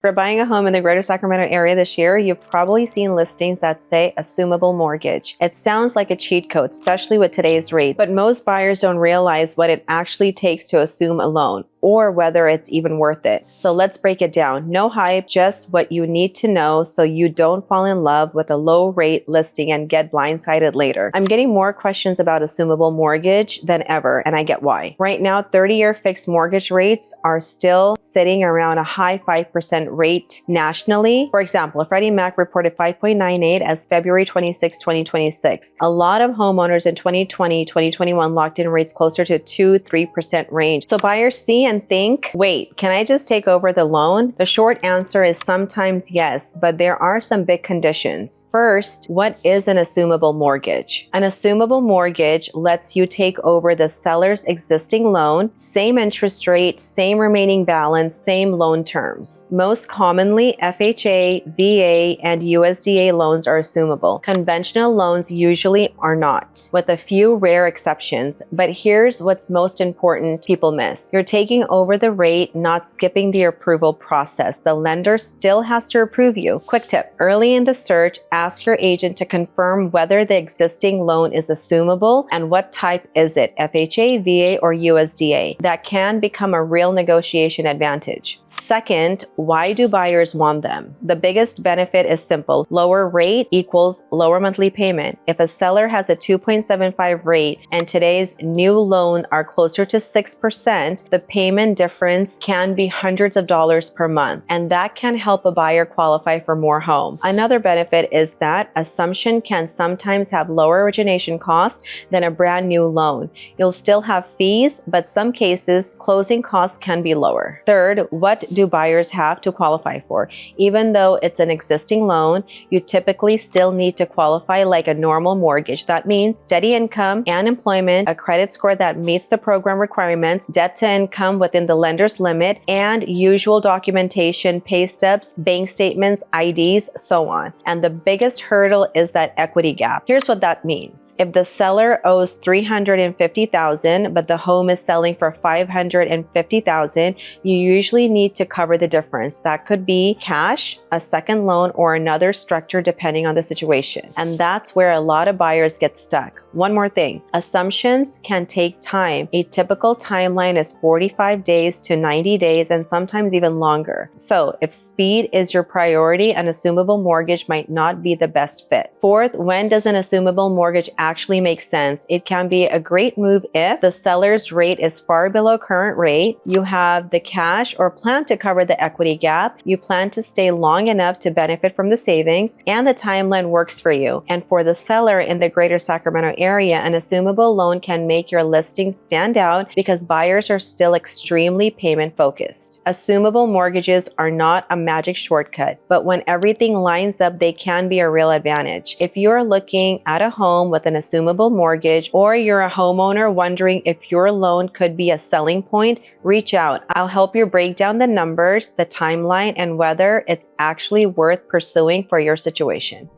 For buying a home in the greater Sacramento area this year, you've probably seen listings that say assumable mortgage. It sounds like a cheat code, especially with today's rates, but most buyers don't realize what it actually takes to assume a loan or whether it's even worth it. So let's break it down. No hype, just what you need to know so you don't fall in love with a low rate listing and get blindsided later. I'm getting more questions about assumable mortgage than ever, and I get why. Right now, 30-year fixed mortgage rates are still sitting around a high 5% rate nationally. For example, Freddie Mac reported 5.98 as February 26, 2026. A lot of homeowners in 2020, 2021 locked in rates closer to 2-3% range. So buyers see and think, wait, can I just take over the loan? The short answer is sometimes yes, but there are some big conditions. First, what is an assumable mortgage? An assumable mortgage lets you take over the seller's existing loan, same interest rate, same remaining balance, same loan terms. Most commonly, FHA, VA, and USDA loans are assumable. Conventional loans usually are not, with a few rare exceptions. But here's what's most important people miss. You're taking over the rate, not skipping the approval process. The lender still has to approve you. Quick tip, early in the search, ask your agent to confirm whether the existing loan is assumable and what type is it, FHA, VA, or USDA. That can become a real negotiation advantage. Second, why do buyers want them? The biggest benefit is simple. Lower rate equals lower monthly payment. If a seller has a 2.75 rate and today's new loan are closer to 6%, the payment difference can be hundreds of dollars per month, and that can help a buyer qualify for more home. Another benefit is that assumption can sometimes have lower origination costs than a brand new loan. You'll still have fees, but some cases closing costs can be lower. Third, what do buyers have to qualify for? Even though it's an existing loan, you typically still need to qualify like a normal mortgage. That means steady income and employment, a credit score that meets the program requirements, debt to income within the lender's limit, and usual documentation, pay stubs, bank statements, IDs, so on. And the biggest hurdle is that equity gap. Here's what that means. If the seller owes $350,000, but the home is selling for $550,000, you usually need to cover the difference. That could be cash, a second loan, or another structure depending on the situation. And that's where a lot of buyers get stuck. One more thing, assumptions can take time. A typical timeline is 45 days to 90 days and sometimes even longer. So if speed is your priority, an assumable mortgage might not be the best fit. Fourth, when does an assumable mortgage actually make sense? It can be a great move if the seller's rate is far below current rate, you have the cash or plan to cover the equity gap, you plan to stay long enough to benefit from the savings, and the timeline works for you. And for the seller in the greater Sacramento area, an assumable loan can make your listing stand out because buyers are still extremely payment focused. Assumable mortgages are not a magic shortcut, but when everything lines up, they can be a real advantage. If you're looking at a home with an assumable mortgage, or you're a homeowner wondering if your loan could be a selling point, reach out. I'll help you break down the numbers, the timeline, and whether it's actually worth pursuing for your situation.